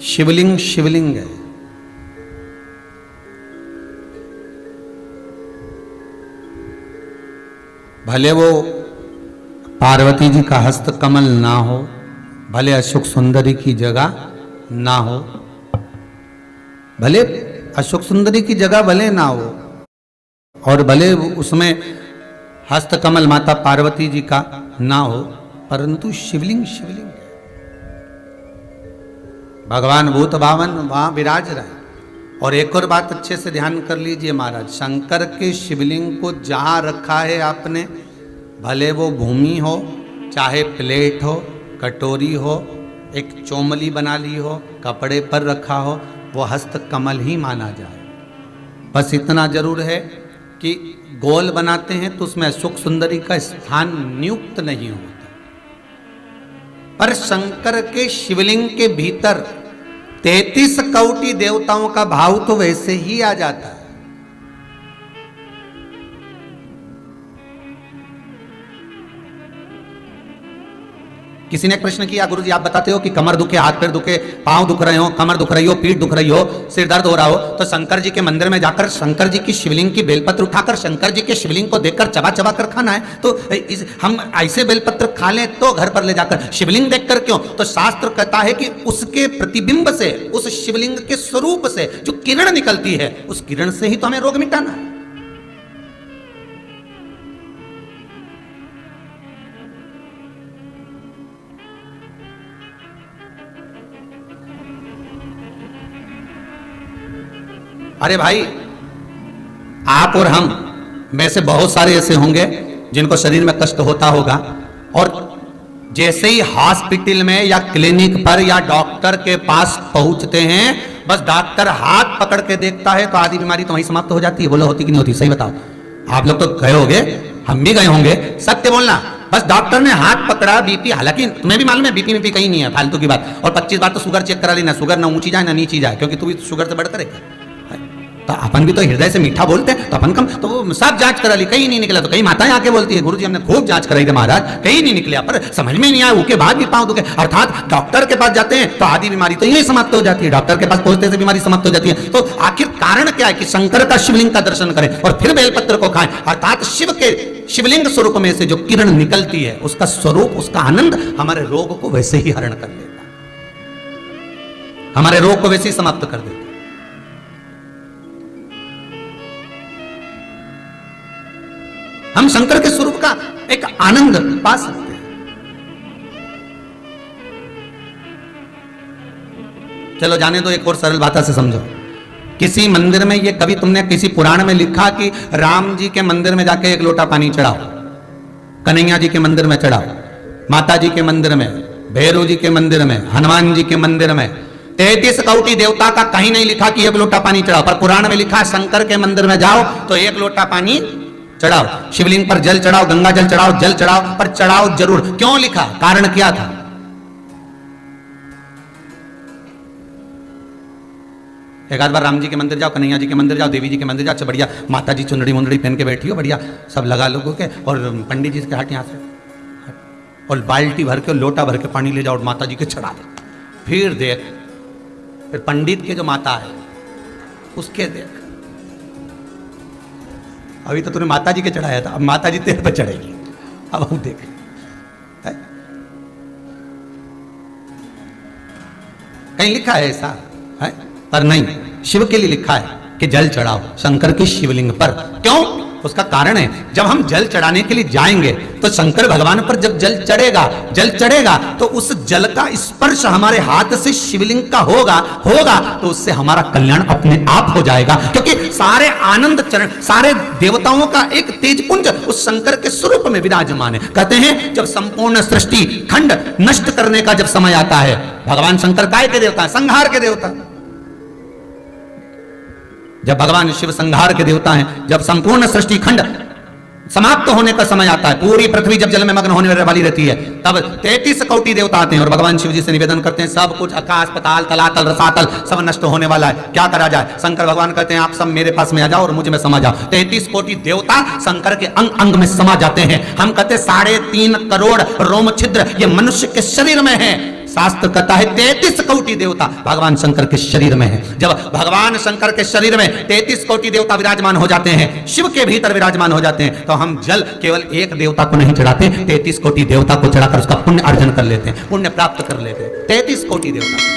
शिवलिंग शिवलिंग है। भले वो पार्वती जी का हस्त कमल ना हो, भले अशोक सुंदरी की जगह ना हो, भले अशोक सुंदरी की जगह भले ना हो, और भले उसमें हस्त कमल माता पार्वती जी का ना हो, परंतु शिवलिंग शिवलिंग है। भगवान भूत भावन वहां विराज रहे। और एक और बात अच्छे से ध्यान कर लीजिए महाराज, शंकर के शिवलिंग को जहां रखा है आपने, भले वो भूमि हो, चाहे प्लेट हो, कटोरी हो, एक चोमली बना ली हो, कपड़े पर रखा हो, वो हस्त कमल ही माना जाए। बस इतना जरूर है कि गोल बनाते हैं तो उसमें अशोक सुंदरी का स्थान नियुक्त नहीं होता, पर शंकर के शिवलिंग के भीतर 33 कोटि देवताओं का भाव तो वैसे ही आ जाता है। किसी ने प्रश्न किया, गुरुजी आप बताते हो कि कमर दुखे, हाथ पैर दुखे, पांव दुख रहे हो, कमर दुख रही हो, पीठ दुख रही हो, सिर दर्द हो रहा हो, तो शंकर जी के मंदिर में जाकर शंकर जी की शिवलिंग की बेलपत्र उठाकर शंकर जी के शिवलिंग को देखकर चबा चबा कर खाना है। तो हम ऐसे बेलपत्र खा लें तो घर पर ले जाकर शिवलिंग देखकर क्यों? तो शास्त्र कहता है कि उसके प्रतिबिंब से, उस शिवलिंग के स्वरूप से जो किरण निकलती है, उस किरण से ही तो हमें रोग मिटाना है। अरे भाई, आप और हम में से बहुत सारे ऐसे होंगे जिनको शरीर में कष्ट होता होगा, और जैसे ही हॉस्पिटल में या क्लिनिक पर या डॉक्टर के पास पहुंचते हैं, बस डॉक्टर हाथ पकड़ के देखता है तो आधी बीमारी तो वहीं समाप्त हो जाती है। बोलो होती कि नहीं होती? सही बताओ। आप लोग तो गए होंगे, हम भी गए होंगे, सत्य बोलना। बस डॉक्टर ने हाथ पकड़ा, बीपी, हालांकि तुम्हें भी मालूम है बीपी में कहीं नहीं है, फालतू की बात। और 25 बार तो शुगर चेक करा लेना, शुगर ना ऊंची जाए ना नीची जाए, क्योंकि तू भी शुगर से बढ़कर है। तो अपन भी तो हृदय से मीठा बोलते हैं, तो अपन कम, तो वो सब जांच करा ली, कहीं नहीं निकला। तो कहीं माताएं आके बोलती है, गुरुजी हमने खूब जांच कराई थी महाराज, कहीं नहीं निकला, पर समझ में नहीं आया, उसके बाद भी पांव दुखे। अर्थात डॉक्टर के पास जाते हैं तो आधी बीमारी तो यही समाप्त हो जाती है, डॉक्टर के पास पहुंचते से बीमारी समाप्त हो जाती है। तो आखिर कारण क्या है कि शंकर का शिवलिंग का दर्शन करें और फिर बेलपत्र को खाएं। अर्थात शिव के शिवलिंग स्वरूप में से जो किरण निकलती है, उसका स्वरूप, उसका आनंद हमारे रोग को वैसे ही हरण कर देता, हमारे रोग को वैसे ही समाप्त कर देता। हम शंकर के स्वरूप का एक आनंद पा सकते हैं। चलो जाने दो, एक और सरल भाषा से समझो। किसी मंदिर में, ये कभी तुमने किसी पुराण में लिखा कि राम जी के मंदिर में जाके एक लोटा पानी चढ़ाओ, कन्हैया जी के मंदिर में चढ़ाओ, माता जी के मंदिर में, भैरव जी के मंदिर में, हनुमान जी के मंदिर में, 33 कोटि देवता का कहीं नहीं लिखा कि एक लोटा पानी चढ़ाओ। पर पुराण में लिखा शंकर के मंदिर में जाओ तो एक लोटा पानी चढ़ाओ, शिवलिंग पर जल चढ़ाओ, गंगा जल चढ़ाओ, जल चढ़ाओ, पर चढ़ाओ जरूर। क्यों लिखा? कारण क्या था? एक आध बार राम जी के मंदिर जाओ, कन्हैया जी के मंदिर जाओ, देवी जी के मंदिर जाओ, अच्छा बढ़िया माता जी चुनरी मुंदड़ी पहन के बैठी हो, बढ़िया सब लगा लोगों के, और पंडित जी के हाथ यहां से, और बाल्टी भर के, लोटा भर के पानी ले जाओ और माता जी के चढ़ा दे। फिर देख, फिर पंडित के जो माता है उसके देख, अभी तो तूने माता जी के चढ़ाया था, अब माता जी तेरे पे चढ़ेगी। अब हम देख, कहीं लिखा है ऐसा है? पर नहीं, शिव के लिए लिखा है कि जल चढ़ाओ शंकर की शिवलिंग पर। क्यों? उसका कारण है, जब हम जल चढ़ाने के लिए जाएंगे तो शंकर भगवान पर जब जल चढ़ेगा तो उस जल का स्पर्श हमारे हाथ से शिवलिंग का होगा तो उससे हमारा कल्याण अपने आप हो जाएगा। क्योंकि सारे आनंद चरण, सारे देवताओं का एक तेजपुंज उस शंकर के स्वरूप में विराजमान है। कहते हैं जब संपूर्ण सृष्टि खंड नष्ट करने का जब समय आता है, भगवान शंकर काय के देवता है? संहार के देवता। जब भगवान शिव संहार के देवता हैं, जब संपूर्ण सृष्टि खंड समाप्त होने का समय आता है, पूरी पृथ्वी जब जल में मग्न होने वाली रहती है, तब 33 कोटि देवता आते हैं और भगवान शिव जी से निवेदन करते हैं, सब कुछ आकाश पताल तलातल रसातल सब नष्ट होने वाला है, क्या करा जाए? शंकर भगवान कहते हैं आप सब मेरे पास में आ जाओ और मुझ में समा जाओ। 33 कोटि देवता शंकर के अंग अंग में समा जाते हैं। हम कहते 3.5 करोड़ रोम छिद्र ये मनुष्य के शरीर में है, शास्त्र कहता है 33 कोटि देवता भगवान शंकर के शरीर में है। जब भगवान शंकर के शरीर में 33 कोटि देवता विराजमान हो जाते हैं, शिव के भीतर विराजमान हो जाते हैं, तो हम जल केवल एक देवता को नहीं चढ़ाते, 33 कोटि देवता को चढ़ाकर उसका पुण्य अर्जन कर लेते हैं, पुण्य प्राप्त कर लेते हैं। 33 कोटि देवता।